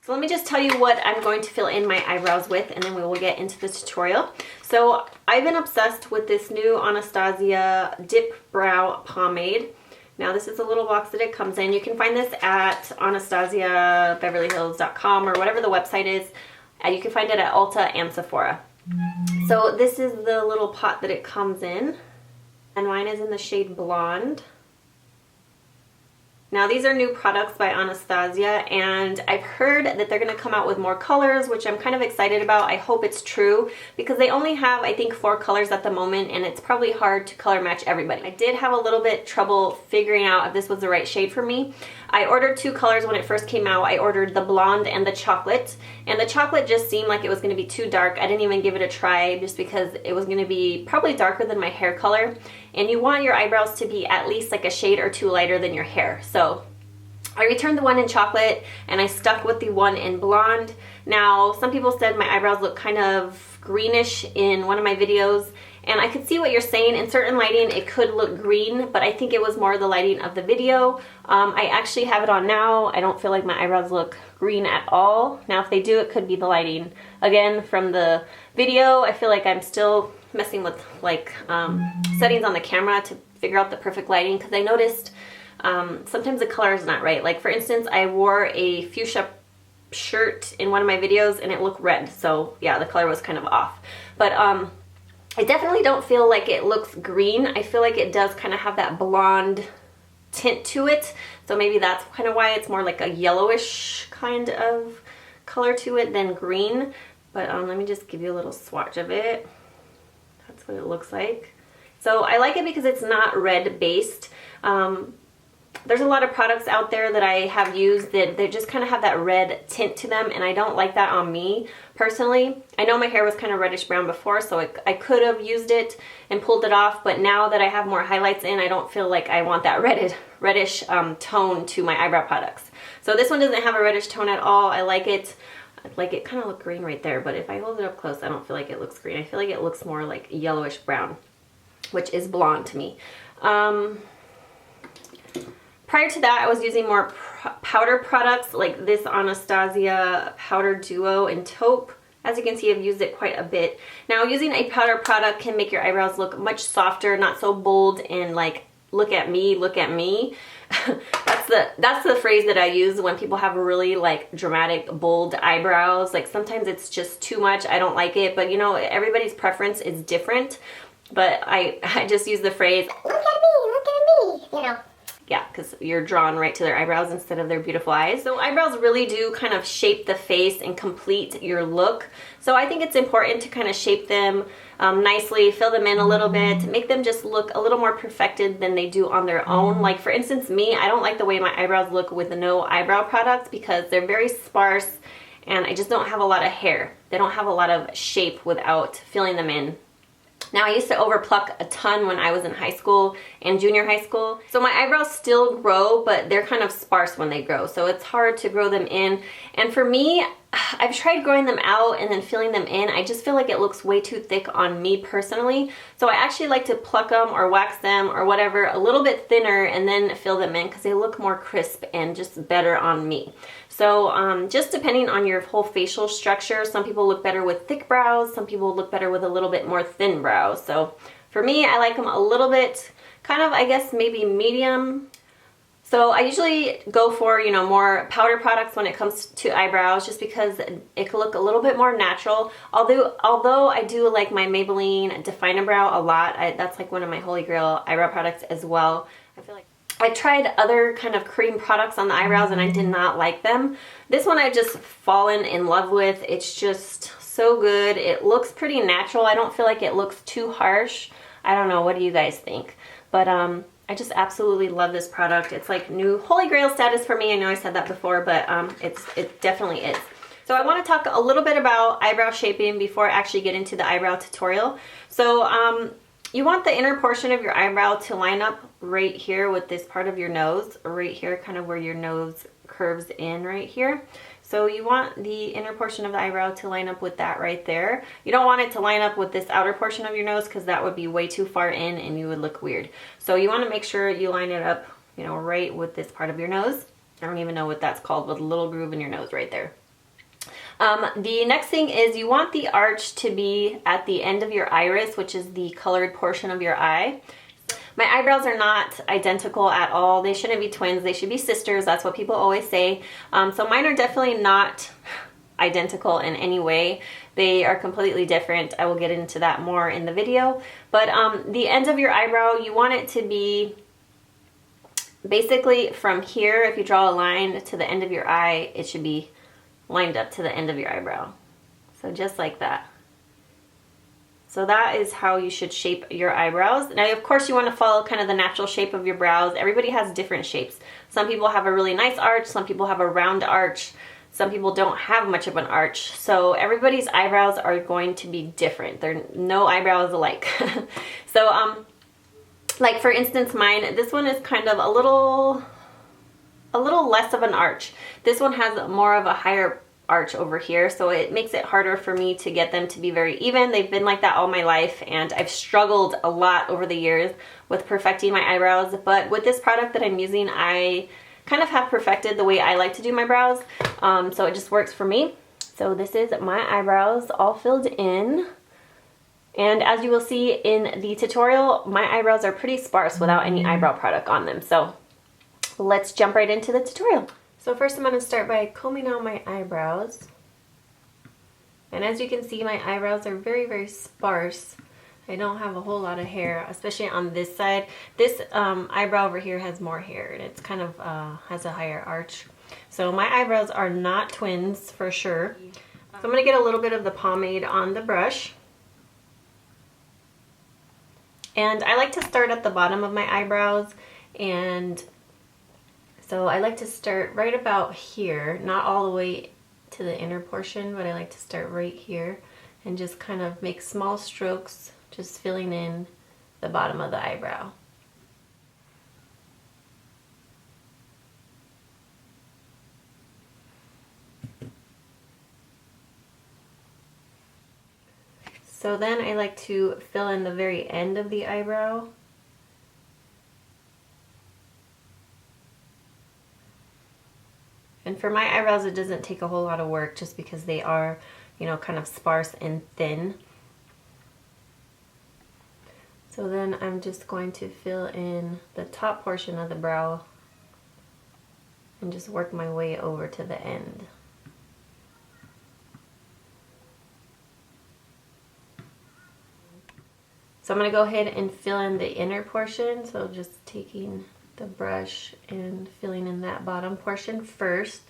So let me just tell you what I'm going to fill in my eyebrows with, and then we will get into the tutorial. So I've been obsessed with this new Anastasia Dipbrow Pomade. Now this is a little box that it comes in. You can find this at AnastasiaBeverlyHills.com or whatever the website is. You can find it at Ulta and Sephora. So this is the little pot that it comes in, and mine is in the shade Blonde. Now these are new products by Anastasia, and I've heard that they're going to come out with more colors, which I'm kind of excited about. I hope it's true because they only have, I think, 4 colors at the moment, and it's probably hard to color match everybody. I did have a little bit trouble figuring out if this was the right shade for me. I ordered 2 colors when it first came out. I ordered the Blonde and the Chocolate, and the Chocolate just seemed like it was going to be too dark. I didn't even give it a try just because it was going to be probably darker than my hair color, and you want your eyebrows to be at least like a shade or 2 lighter than your hair. So I returned the one in Chocolate and I stuck with the one in Blonde. Now some people said my eyebrows look kind of greenish in one of my videos, and I could see what you're saying. In certain lighting it could look green, but I think it was more the lighting of the video. I actually have it on now. I don't feel like my eyebrows look green at all. Now if they do, it could be the lighting. Again, from the video, I feel like I'm still messing with like settings on the camera to figure out the perfect lighting, because I noticed sometimes the color is not right. Like for instance, I wore a fuchsia shirt in one of my videos and it looked red, so yeah, the color was kind of off. But I definitely don't feel like it looks green. I feel like it does kind of have that blonde tint to it, so maybe that's kind of why it's more like a yellowish kind of color to it than green. But let me just give you a little swatch of it. That's what it looks like. So I like it because it's not red based. There's a lot of products out there that I have used that they just kind of have that red tint to them, and I don't like that on me personally. I know my hair was kind of reddish brown before, so I could have used it and pulled it off, but now that I have more highlights in, I don't feel like I want that reddish tone to my eyebrow products. So this one doesn't have a reddish tone at all. I like it. Like it kind of looked green right there, but if I hold it up close, I don't feel like it looks green. I feel like it looks more like yellowish brown, which is blonde to me. Prior to that, I was using more powder products like this Anastasia Powder Duo in Taupe. As you can see, I've used it quite a bit. Now, using a powder product can make your eyebrows look much softer, not so bold and like, look at me, look at me. That's the phrase that I use when people have really like dramatic, bold eyebrows. Like sometimes it's just too much. I don't like it, but you know, everybody's preference is different. But I just use the phrase, look at me, you know. Yeah, because you're drawn right to their eyebrows instead of their beautiful eyes. So eyebrows really do kind of shape the face and complete your look. So I think it's important to kind of shape them nicely, fill them in a little bit, make them just look a little more perfected than they do on their own. Like for instance, me, I don't like the way my eyebrows look with no eyebrow products because they're very sparse and I just don't have a lot of hair. They don't have a lot of shape without filling them in. Now, I used to overpluck a ton when I was in high school and junior high school. So my eyebrows still grow, but they're kind of sparse when they grow. So it's hard to grow them in. And for me, I've tried growing them out and then filling them in. I just feel like it looks way too thick on me personally. So I actually like to pluck them or wax them or whatever a little bit thinner and then fill them in because they look more crisp and just better on me. So just depending on your whole facial structure, some people look better with thick brows, some people look better with a little bit more thin brows. So for me, I like them a little bit, kind of, I guess, maybe medium. So I usually go for, you know, more powder products when it comes to eyebrows just because it can look a little bit more natural. Although I do like my Maybelline Define-A-Brow a lot. That's like one of my holy grail eyebrow products as well. I feel like I tried other kind of cream products on the eyebrows and I did not like them. This one I've just fallen in love with. It's just so good. It looks pretty natural. I don't feel like it looks too harsh. I don't know, what do you guys think? But I just absolutely love this product. It's like new holy grail status for me. I know I said that before, but it definitely is. So I want to talk a little bit about eyebrow shaping before I actually get into the eyebrow tutorial. So you want the inner portion of your eyebrow to line up right here with this part of your nose, right here, kind of where your nose curves in right here. So you want the inner portion of the eyebrow to line up with that right there. You don't want it to line up with this outer portion of your nose because that would be way too far in and you would look weird. So you want to make sure you line it up, you know, right with this part of your nose. I don't even know what that's called, with a little groove in your nose right there. The next thing is you want the arch to be at the end of your iris, which is the colored portion of your eye. My eyebrows are not identical at all. They shouldn't be twins. They should be sisters. That's what people always say. So mine are definitely not identical in any way. They are completely different. I will get into that more in the video. But the ends of your eyebrow, you want it to be basically from here. If you draw a line to the end of your eye, it should be lined up to the end of your eyebrow. So just like that. So that is how you should shape your eyebrows. Now, of course, you want to follow kind of the natural shape of your brows. Everybody has different shapes. Some people have a really nice arch. Some people have a round arch. Some people don't have much of an arch. So everybody's eyebrows are going to be different. There are no eyebrows alike. So, like for instance, mine, this one is kind of a little less of an arch. This one has more of a higher arch over here, so it makes it harder for me to get them to be very even. They've been like that all my life, and I've struggled a lot over the years with perfecting my eyebrows. But with this product that I'm using, I kind of have perfected the way I like to do my brows, so it just works for me. So this is my eyebrows all filled in, and as you will see in the tutorial, my eyebrows are pretty sparse without any eyebrow product on them. So let's jump right into the tutorial. So first I'm going to start by combing out my eyebrows. And as you can see, my eyebrows are very, very sparse. I don't have a whole lot of hair, especially on this side. This eyebrow over here has more hair, and it's kind of has a higher arch. So my eyebrows are not twins for sure. So I'm going to get a little bit of the pomade on the brush. And I like to start at the bottom of my eyebrows, and so I like to start right about here, not all the way to the inner portion, but I like to start right here and just kind of make small strokes, just filling in the bottom of the eyebrow. So then I like to fill in the very end of the eyebrow. And for my eyebrows, it doesn't take a whole lot of work just because they are, you know, kind of sparse and thin. So then I'm just going to fill in the top portion of the brow and just work my way over to the end. So I'm going to go ahead and fill in the inner portion. So just taking the brush and filling in that bottom portion first.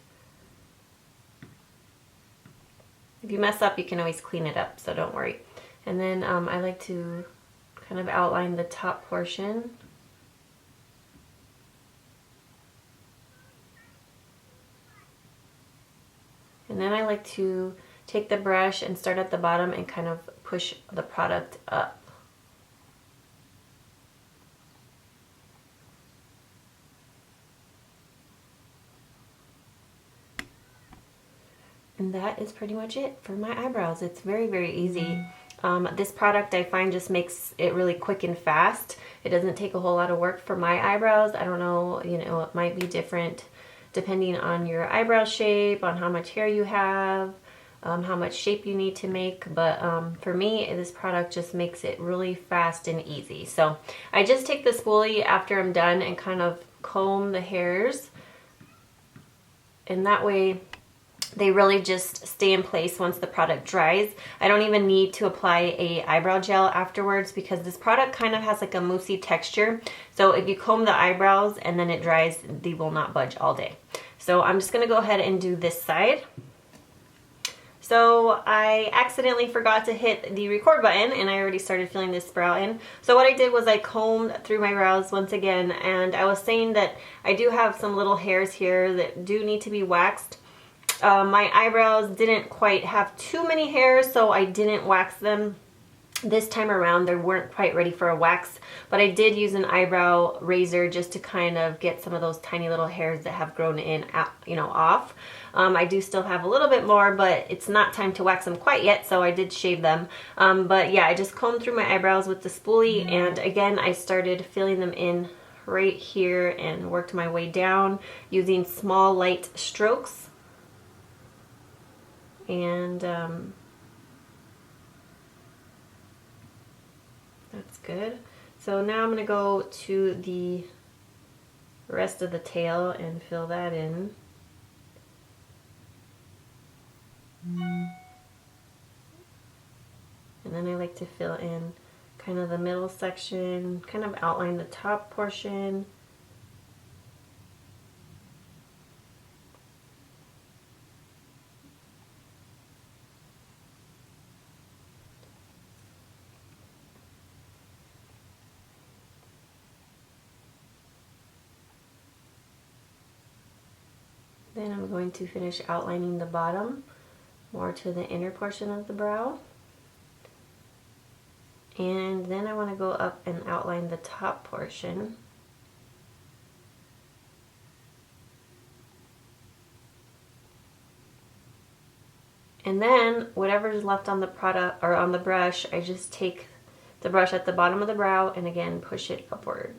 If you mess up, you can always clean it up, so don't worry. And then I like to kind of outline the top portion. And then I like to take the brush and start at the bottom and kind of push the product up. And that is pretty much it for my eyebrows. It's very, very easy. This product I find just makes it really quick and fast. It doesn't take a whole lot of work for my eyebrows. I don't know, you know, it might be different depending on your eyebrow shape, on how much hair you have, how much shape you need to make. But for me, this product just makes it really fast and easy. So I just take the spoolie after I'm done and kind of comb the hairs. And that way, they really just stay in place once the product dries. I don't even need to apply a eyebrow gel afterwards because this product kind of has like a moussey texture. So if you comb the eyebrows and then it dries, they will not budge all day. So I'm just gonna go ahead and do this side. So I accidentally forgot to hit the record button and I already started filling this brow in. So what I did was I combed through my brows once again, and I was saying that I do have some little hairs here that do need to be waxed. My eyebrows didn't quite have too many hairs, so I didn't wax them this time around. They weren't quite ready for a wax, but I did use an eyebrow razor just to kind of get some of those tiny little hairs that have grown in, you know, off. I do still have a little bit more, but it's not time to wax them quite yet, so I did shave them. But yeah, I just combed through my eyebrows with the spoolie, and again, I started filling them in right here and worked my way down using small light strokes. And that's good. So now I'm going to go to the rest of the tail and fill that in. And then I like to fill in kind of the middle section, kind of outline the top portion. Then I'm going to finish outlining the bottom, more to the inner portion of the brow. And then I want to go up and outline the top portion. And then whatever's left on the product or on the brush, I just take the brush at the bottom of the brow and again push it upward.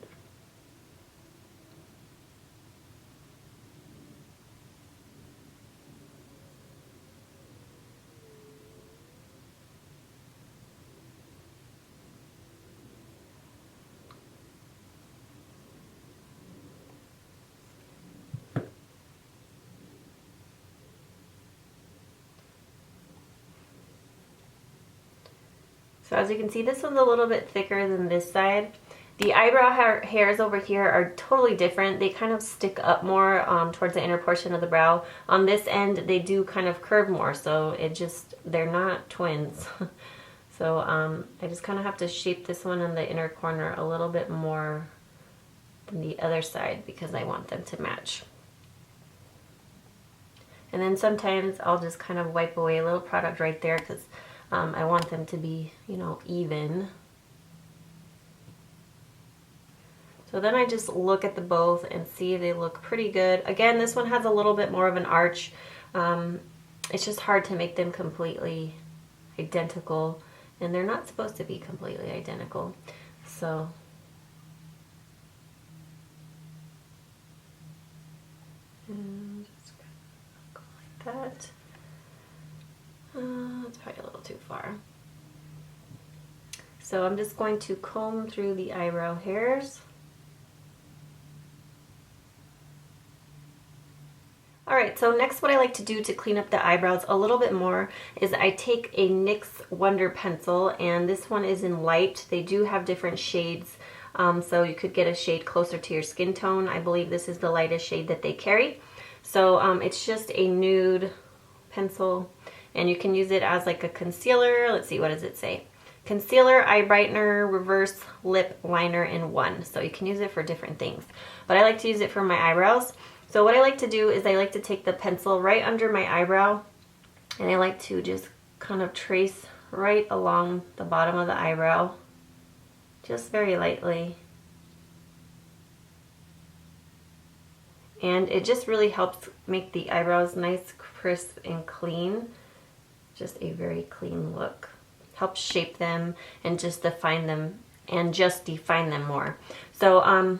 So as you can see, this one's a little bit thicker than this side. The eyebrow hairs over here are totally different. They kind of stick up more towards the inner portion of the brow. On this end, they do kind of curve more, so they're not twins. So I just kind of have to shape this one in the inner corner a little bit more than the other side because I want them to match. And then sometimes I'll just kind of wipe away a little product right there because I want them to be, you know, even. So then I just look at the both and see if they look pretty good. Again, this one has a little bit more of an arch. It's just hard to make them completely identical, and they're not supposed to be completely identical. So and just go like that. That's probably a little too far. So I'm just going to comb through the eyebrow hairs. Alright, so next what I like to do to clean up the eyebrows a little bit more is I take a NYX Wonder pencil, and this one is in light. They do have different shades, so you could get a shade closer to your skin tone. I believe this is the lightest shade that they carry. So it's just a nude pencil, and you can use it as like a concealer. Let's see, what does it say? Concealer, eye brightener, reverse lip liner in one. So you can use it for different things. But I like to use it for my eyebrows. So what I like to do is I like to take the pencil right under my eyebrow, and I like to just kind of trace right along the bottom of the eyebrow, just very lightly. And it just really helps make the eyebrows nice, crisp, and clean. Just a very clean look. Helps shape them and just define them more. So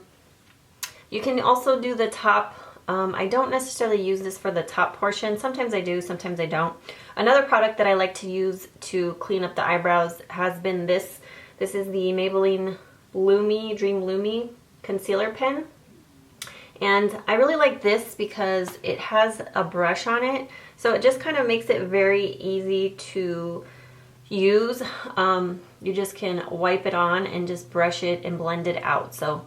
you can also do the top. I don't necessarily use this for the top portion. Sometimes I do, sometimes I don't. Another product that I like to use to clean up the eyebrows has been this. This is the Maybelline Dream Lumi concealer pen. And I really like this because it has a brush on it. So it just kind of makes it very easy to use. You just can wipe it on and just brush it and blend it out. So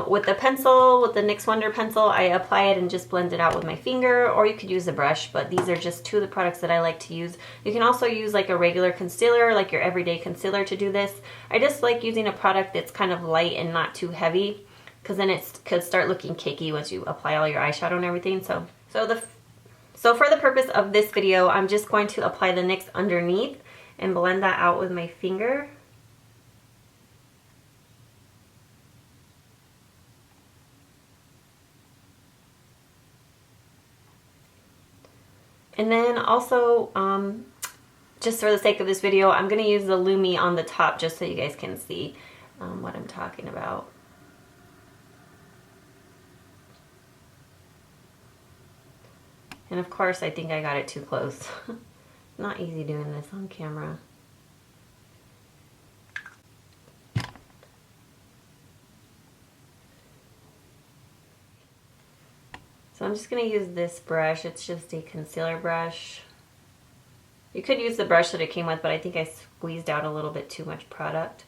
with the pencil, with the NYX Wonder pencil, I apply it and just blend it out with my finger, or you could use a brush, but these are just two of the products that I like to use. You can also use like a regular concealer, like your everyday concealer, to do this. I just like using a product that's kind of light and not too heavy, because then it could start looking cakey once you apply all your eyeshadow and everything. So for the purpose of this video, I'm just going to apply the NYX underneath and blend that out with my finger. And then also, just for the sake of this video, I'm going to use the Lumi on the top just so you guys can see what I'm talking about. And of course, I think I got it too close. not easy doing this on camera. So I'm just going to use this brush. It's just a concealer brush. You could use the brush that it came with, but I think I squeezed out a little bit too much product.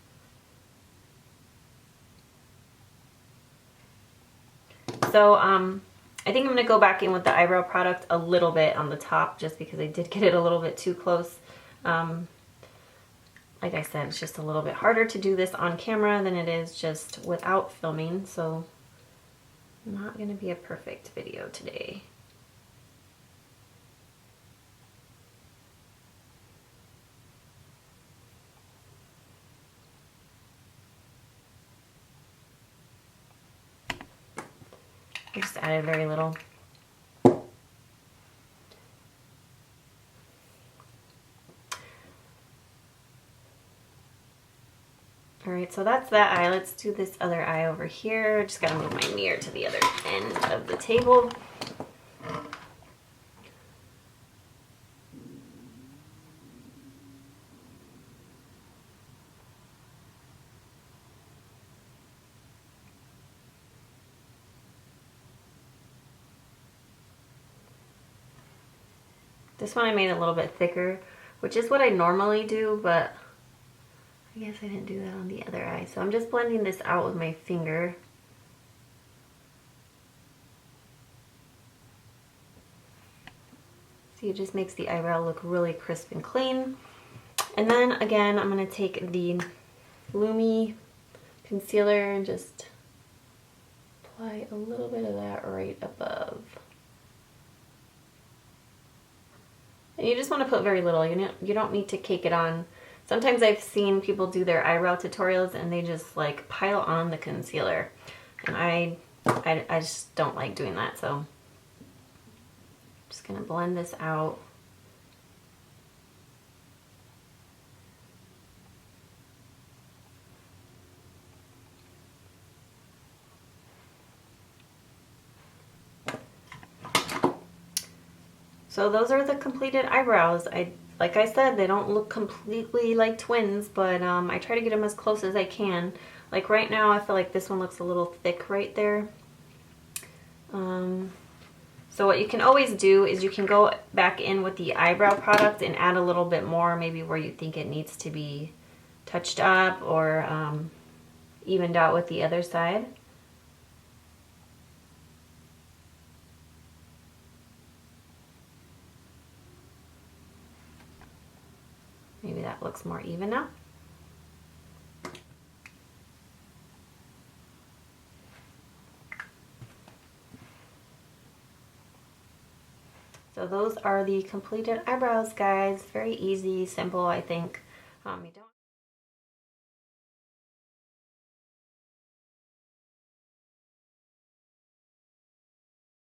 So I think I'm going to go back in with the eyebrow product a little bit on the top, just because I did get it a little bit too close. Like I said, it's just a little bit harder to do this on camera than it is just without filming, so not going to be a perfect video today. I just added very little. Alright, so that's that eye. Let's do this other eye over here. Just gotta move my mirror to the other end of the table. This one I made a little bit thicker, which is what I normally do, but I guess I didn't do that on the other eye. So I'm just blending this out with my finger. See, it just makes the eyebrow look really crisp and clean. And then again, I'm going to take the Lumi concealer and just apply a little bit of that right above. And you just want to put very little. You don't need to cake it on. Sometimes I've seen people do their eyebrow tutorials and they just like pile on the concealer. And I just don't like doing that, so I'm just going to blend this out. So those are the completed eyebrows. Like I said, they don't look completely like twins, but I try to get them as close as I can. Like right now, I feel like this one looks a little thick right there. So what you can always do is you can go back in with the eyebrow product and add a little bit more, maybe where you think it needs to be touched up or evened out with the other side. Maybe that looks more even now. So those are the completed eyebrows, guys. Very easy, simple, I think. You don't